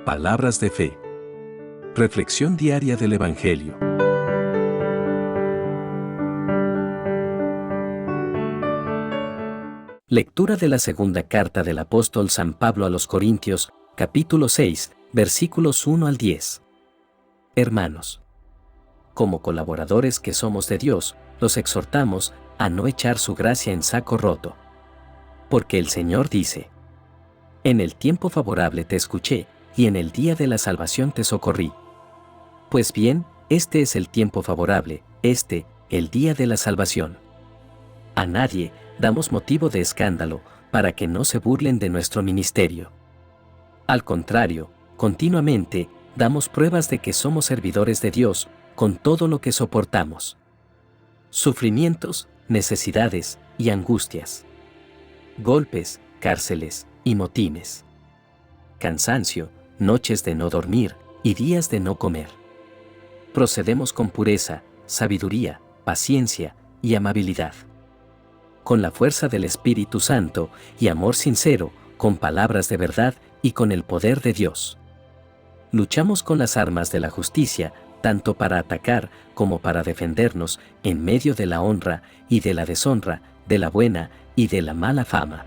Palabras de fe. Reflexión diaria del Evangelio. Lectura de la segunda carta del apóstol San Pablo a los Corintios, capítulo 6, versículos 1 al 10. Hermanos, como colaboradores que somos de Dios, los exhortamos a no echar su gracia en saco roto. Porque el Señor dice: en el tiempo favorable te escuché, y en el día de la salvación te socorrí. Pues bien, este es el tiempo favorable, el día de la salvación. A nadie damos motivo de escándalo, para que no se burlen de nuestro ministerio. Al contrario, continuamente damos pruebas de que somos servidores de Dios, con todo lo que soportamos. Sufrimientos, necesidades y angustias. Golpes, cárceles y motines. Cansancio, noches de no dormir y días de no comer. Procedemos con pureza, sabiduría, paciencia y amabilidad. Con la fuerza del Espíritu Santo y amor sincero, con palabras de verdad y con el poder de Dios. Luchamos con las armas de la justicia, tanto para atacar como para defendernos en medio de la honra y de la deshonra, de la buena y de la mala fama.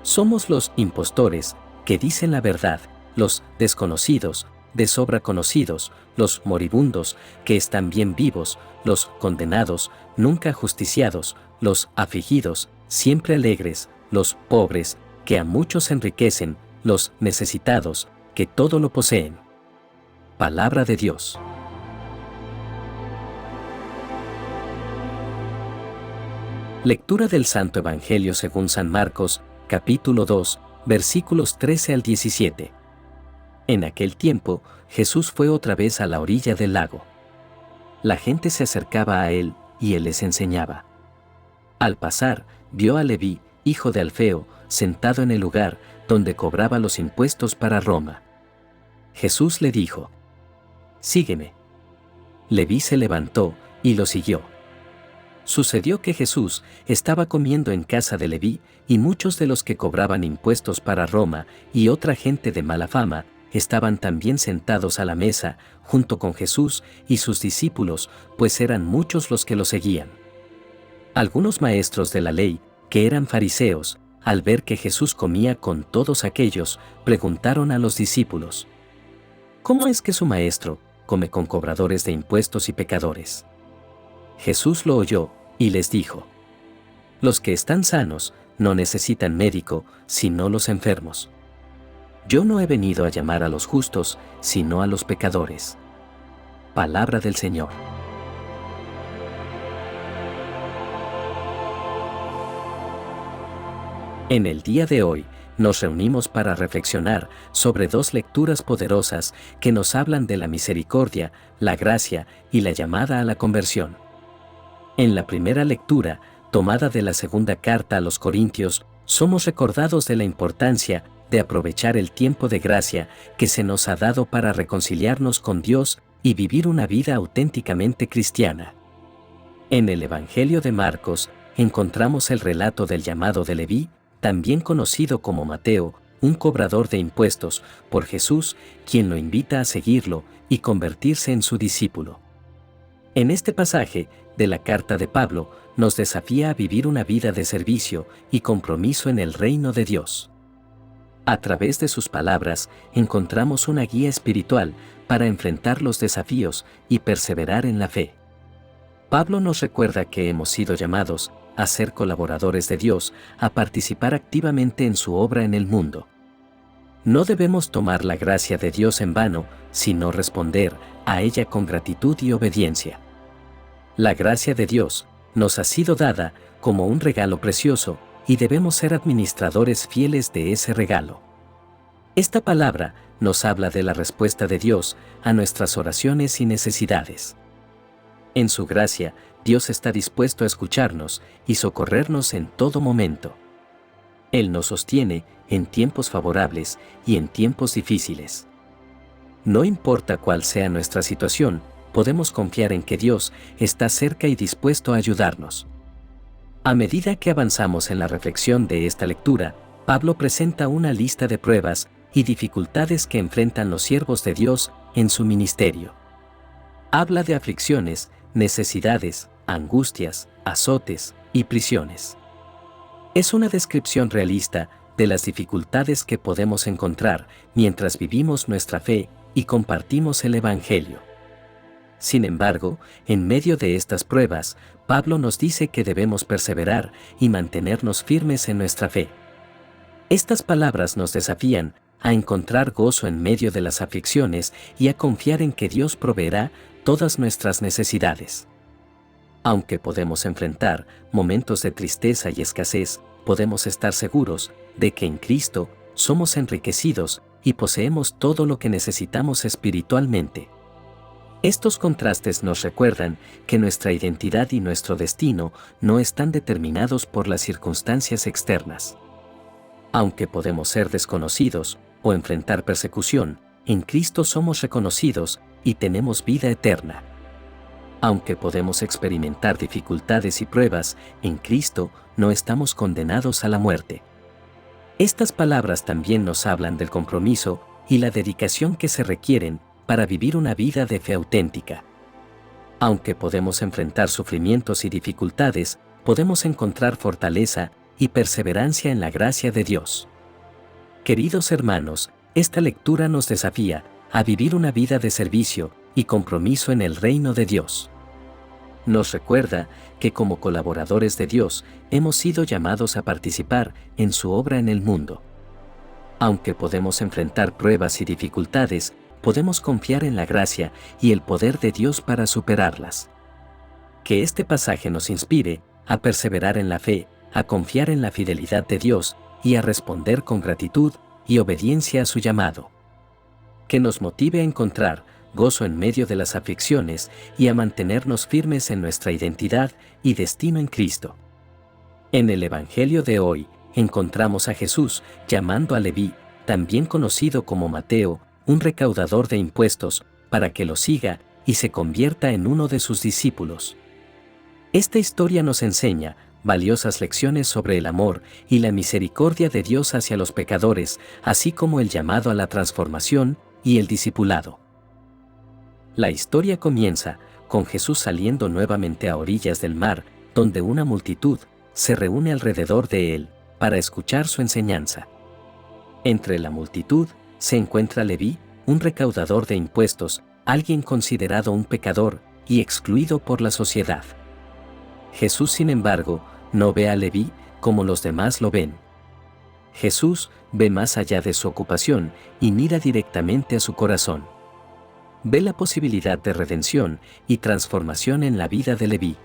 Somos los impostores, que dicen la verdad, los desconocidos, de sobra conocidos, los moribundos, que están bien vivos, los condenados, nunca justiciados, los afligidos, siempre alegres, los pobres, que a muchos enriquecen, los necesitados, que todo lo poseen. Palabra de Dios. Lectura del Santo Evangelio según San Marcos, capítulo 2, versículos 13 al 17. En aquel tiempo, Jesús fue otra vez a la orilla del lago. La gente se acercaba a él, y él les enseñaba. Al pasar, vio a Leví, hijo de Alfeo, sentado en el lugar donde cobraba los impuestos para Roma. Jesús le dijo: «Sígueme». Leví se levantó y lo siguió. Sucedió que Jesús estaba comiendo en casa de Leví, y muchos de los que cobraban impuestos para Roma y otra gente de mala fama estaban también sentados a la mesa, junto con Jesús y sus discípulos, pues eran muchos los que lo seguían. Algunos maestros de la ley, que eran fariseos, al ver que Jesús comía con todos aquellos, preguntaron a los discípulos: «¿Cómo es que su maestro come con cobradores de impuestos y pecadores?». Jesús lo oyó, y les dijo: «Los que están sanos no necesitan médico, sino los enfermos. Yo no he venido a llamar a los justos, sino a los pecadores». Palabra del Señor. En el día de hoy, nos reunimos para reflexionar sobre dos lecturas poderosas que nos hablan de la misericordia, la gracia y la llamada a la conversión. En la primera lectura, tomada de la segunda carta a los Corintios, somos recordados de la importancia de aprovechar el tiempo de gracia que se nos ha dado para reconciliarnos con Dios y vivir una vida auténticamente cristiana. En el Evangelio de Marcos, encontramos el relato del llamado de Leví, también conocido como Mateo, un cobrador de impuestos, por Jesús, quien lo invita a seguirlo y convertirse en su discípulo. En este pasaje de la carta de Pablo, nos desafía a vivir una vida de servicio y compromiso en el reino de Dios. A través de sus palabras, encontramos una guía espiritual para enfrentar los desafíos y perseverar en la fe. Pablo nos recuerda que hemos sido llamados a ser colaboradores de Dios, a participar activamente en su obra en el mundo. No debemos tomar la gracia de Dios en vano, sino responder a ella con gratitud y obediencia. La gracia de Dios nos ha sido dada como un regalo precioso, y debemos ser administradores fieles de ese regalo. Esta palabra nos habla de la respuesta de Dios a nuestras oraciones y necesidades. En su gracia, Dios está dispuesto a escucharnos y socorrernos en todo momento. Él nos sostiene en tiempos favorables y en tiempos difíciles. No importa cuál sea nuestra situación, podemos confiar en que Dios está cerca y dispuesto a ayudarnos. A medida que avanzamos en la reflexión de esta lectura, Pablo presenta una lista de pruebas y dificultades que enfrentan los siervos de Dios en su ministerio. Habla de aflicciones, necesidades, angustias, azotes y prisiones. Es una descripción realista de las dificultades que podemos encontrar mientras vivimos nuestra fe y compartimos el Evangelio. Sin embargo, en medio de estas pruebas, Pablo nos dice que debemos perseverar y mantenernos firmes en nuestra fe. Estas palabras nos desafían a encontrar gozo en medio de las aflicciones y a confiar en que Dios proveerá todas nuestras necesidades. Aunque podemos enfrentar momentos de tristeza y escasez, podemos estar seguros de que en Cristo somos enriquecidos y poseemos todo lo que necesitamos espiritualmente. Estos contrastes nos recuerdan que nuestra identidad y nuestro destino no están determinados por las circunstancias externas. Aunque podemos ser desconocidos o enfrentar persecución, en Cristo somos reconocidos y tenemos vida eterna. Aunque podemos experimentar dificultades y pruebas, en Cristo no estamos condenados a la muerte. Estas palabras también nos hablan del compromiso y la dedicación que se requieren para vivir una vida de fe auténtica. Aunque podemos enfrentar sufrimientos y dificultades, podemos encontrar fortaleza y perseverancia en la gracia de Dios. Queridos hermanos, esta lectura nos desafía a vivir una vida de servicio y compromiso en el reino de Dios. Nos recuerda que como colaboradores de Dios hemos sido llamados a participar en su obra en el mundo. Aunque podemos enfrentar pruebas y dificultades, podemos confiar en la gracia y el poder de Dios para superarlas. Que este pasaje nos inspire a perseverar en la fe, a confiar en la fidelidad de Dios y a responder con gratitud y obediencia a su llamado. Que nos motive a encontrar gozo en medio de las aflicciones y a mantenernos firmes en nuestra identidad y destino en Cristo. En el Evangelio de hoy, encontramos a Jesús llamando a Leví, también conocido como Mateo, un recaudador de impuestos, para que lo siga y se convierta en uno de sus discípulos. Esta historia nos enseña valiosas lecciones sobre el amor y la misericordia de Dios hacia los pecadores, así como el llamado a la transformación y el discipulado. La historia comienza con Jesús saliendo nuevamente a orillas del mar, donde una multitud se reúne alrededor de él para escuchar su enseñanza. Entre la multitud se encuentra Leví, un recaudador de impuestos, alguien considerado un pecador y excluido por la sociedad. Jesús, sin embargo, no ve a Leví como los demás lo ven. Jesús ve más allá de su ocupación y mira directamente a su corazón. Ve la posibilidad de redención y transformación en la vida de Leví.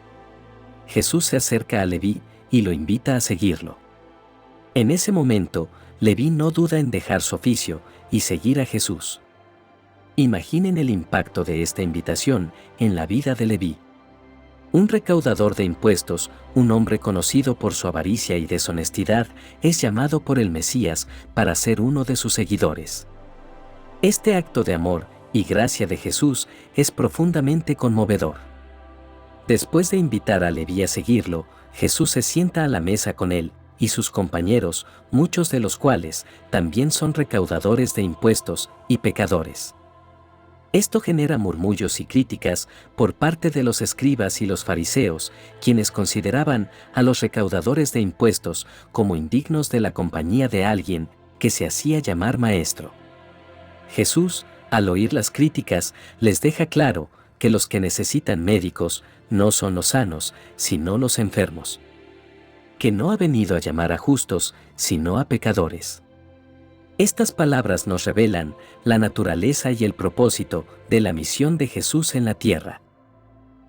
Jesús se acerca a Leví y lo invita a seguirlo. En ese momento, Leví no duda en dejar su oficio y seguir a Jesús. Imaginen el impacto de esta invitación en la vida de Leví. Un recaudador de impuestos, un hombre conocido por su avaricia y deshonestidad, es llamado por el Mesías para ser uno de sus seguidores. Este acto de amor y gracia de Jesús es profundamente conmovedor. Después de invitar a Leví a seguirlo, Jesús se sienta a la mesa con él y sus compañeros, muchos de los cuales también son recaudadores de impuestos y pecadores. Esto genera murmullos y críticas por parte de los escribas y los fariseos, quienes consideraban a los recaudadores de impuestos como indignos de la compañía de alguien que se hacía llamar maestro. Jesús, al oír las críticas, les deja claro que los que necesitan médicos no son los sanos, sino los enfermos. Que no ha venido a llamar a justos, sino a pecadores. Estas palabras nos revelan la naturaleza y el propósito de la misión de Jesús en la tierra.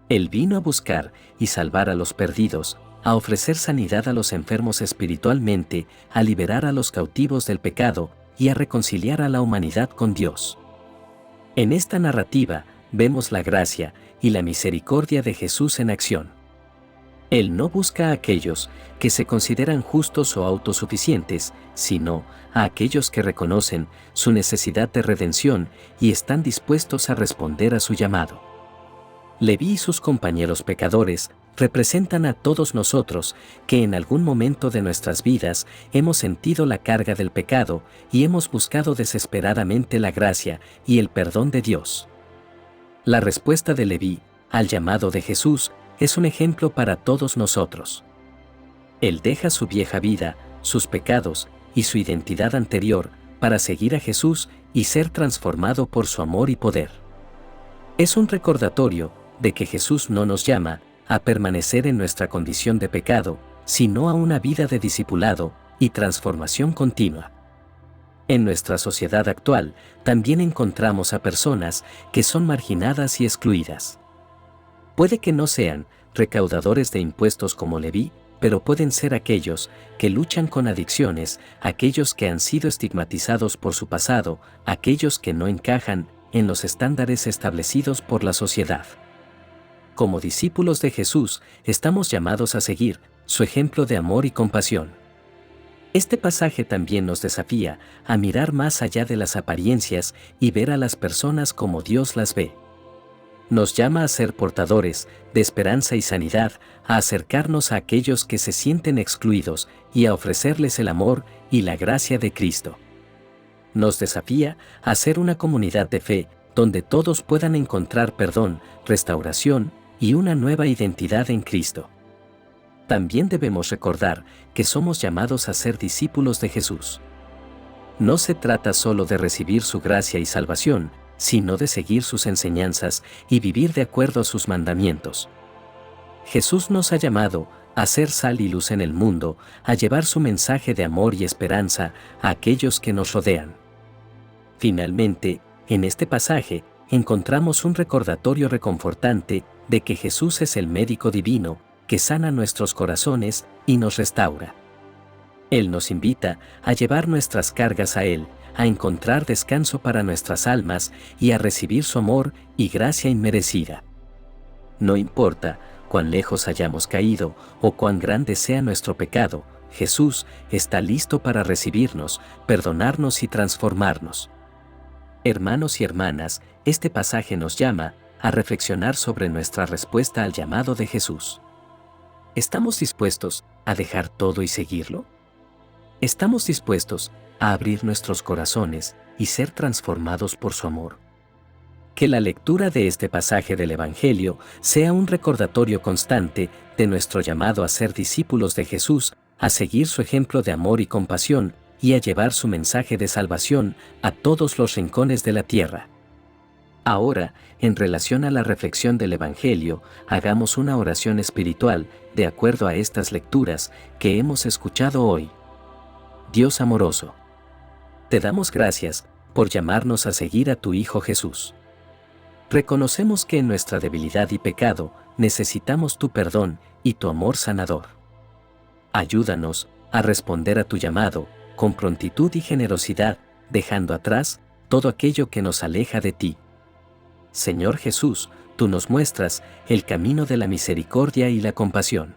Él vino a buscar y salvar a los perdidos, a ofrecer sanidad a los enfermos espiritualmente, a liberar a los cautivos del pecado y a reconciliar a la humanidad con Dios. En esta narrativa vemos la gracia y la misericordia de Jesús en acción. Él no busca a aquellos que se consideran justos o autosuficientes, sino a aquellos que reconocen su necesidad de redención y están dispuestos a responder a su llamado. Leví y sus compañeros pecadores representan a todos nosotros que en algún momento de nuestras vidas hemos sentido la carga del pecado y hemos buscado desesperadamente la gracia y el perdón de Dios. La respuesta de Leví al llamado de Jesús es un ejemplo para todos nosotros. Él deja su vieja vida, sus pecados y su identidad anterior para seguir a Jesús y ser transformado por su amor y poder. Es un recordatorio de que Jesús no nos llama a permanecer en nuestra condición de pecado, sino a una vida de discipulado y transformación continua. En nuestra sociedad actual también encontramos a personas que son marginadas y excluidas. Puede que no sean recaudadores de impuestos como Leví, pero pueden ser aquellos que luchan con adicciones, aquellos que han sido estigmatizados por su pasado, aquellos que no encajan en los estándares establecidos por la sociedad. Como discípulos de Jesús, estamos llamados a seguir su ejemplo de amor y compasión. Este pasaje también nos desafía a mirar más allá de las apariencias y ver a las personas como Dios las ve. Nos llama a ser portadores de esperanza y sanidad, a acercarnos a aquellos que se sienten excluidos y a ofrecerles el amor y la gracia de Cristo. Nos desafía a ser una comunidad de fe, donde todos puedan encontrar perdón, restauración y una nueva identidad en Cristo. También debemos recordar que somos llamados a ser discípulos de Jesús. No se trata solo de recibir su gracia y salvación, sino de seguir sus enseñanzas y vivir de acuerdo a sus mandamientos. Jesús nos ha llamado a ser sal y luz en el mundo, a llevar su mensaje de amor y esperanza a aquellos que nos rodean. Finalmente, en este pasaje, encontramos un recordatorio reconfortante de que Jesús es el médico divino, que sana nuestros corazones y nos restaura. Él nos invita a llevar nuestras cargas a Él, a encontrar descanso para nuestras almas y a recibir su amor y gracia inmerecida. No importa cuán lejos hayamos caído o cuán grande sea nuestro pecado, Jesús está listo para recibirnos, perdonarnos y transformarnos. Hermanos y hermanas, este pasaje nos llama a reflexionar sobre nuestra respuesta al llamado de Jesús. ¿Estamos dispuestos a dejar todo y seguirlo? ¿Estamos dispuestos a abrir nuestros corazones y ser transformados por su amor? Que la lectura de este pasaje del Evangelio sea un recordatorio constante de nuestro llamado a ser discípulos de Jesús, a seguir su ejemplo de amor y compasión, y a llevar su mensaje de salvación a todos los rincones de la tierra. Ahora, en relación a la reflexión del Evangelio, hagamos una oración espiritual de acuerdo a estas lecturas que hemos escuchado hoy. Dios amoroso, te damos gracias por llamarnos a seguir a tu Hijo Jesús. Reconocemos que en nuestra debilidad y pecado necesitamos tu perdón y tu amor sanador. Ayúdanos a responder a tu llamado con prontitud y generosidad, dejando atrás todo aquello que nos aleja de ti. Señor Jesús, tú nos muestras el camino de la misericordia y la compasión.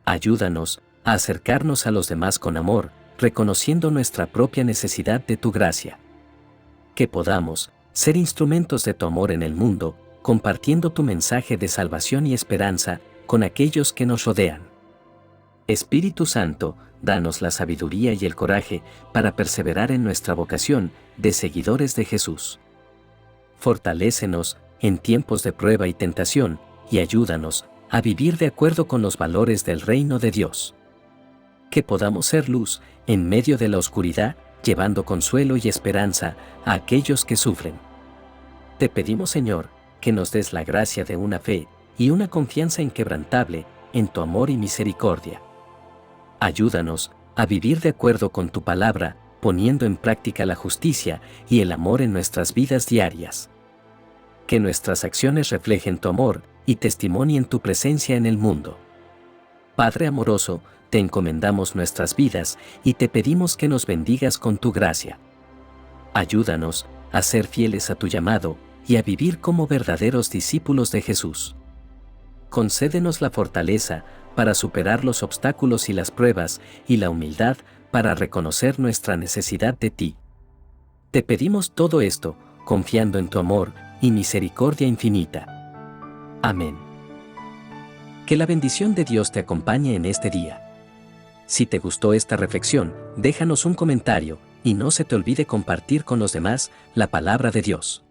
Ayúdanos a acercarnos a los demás con amor, reconociendo nuestra propia necesidad de tu gracia. Que podamos ser instrumentos de tu amor en el mundo, compartiendo tu mensaje de salvación y esperanza con aquellos que nos rodean. Espíritu Santo, danos la sabiduría y el coraje para perseverar en nuestra vocación de seguidores de Jesús. Fortalécenos en tiempos de prueba y tentación, y ayúdanos a vivir de acuerdo con los valores del reino de Dios. Que podamos ser luz en medio de la oscuridad, llevando consuelo y esperanza a aquellos que sufren. Te pedimos, Señor, que nos des la gracia de una fe y una confianza inquebrantable en tu amor y misericordia. Ayúdanos a vivir de acuerdo con tu palabra, poniendo en práctica la justicia y el amor en nuestras vidas diarias. Que nuestras acciones reflejen tu amor y testimonien tu presencia en el mundo. Padre amoroso, te encomendamos nuestras vidas y te pedimos que nos bendigas con tu gracia. Ayúdanos a ser fieles a tu llamado y a vivir como verdaderos discípulos de Jesús. Concédenos la fortaleza para superar los obstáculos y las pruebas, y la humildad para reconocer nuestra necesidad de ti. Te pedimos todo esto, confiando en tu amor y misericordia infinita. Amén. Que la bendición de Dios te acompañe en este día. Si te gustó esta reflexión, déjanos un comentario y no se te olvide compartir con los demás la palabra de Dios.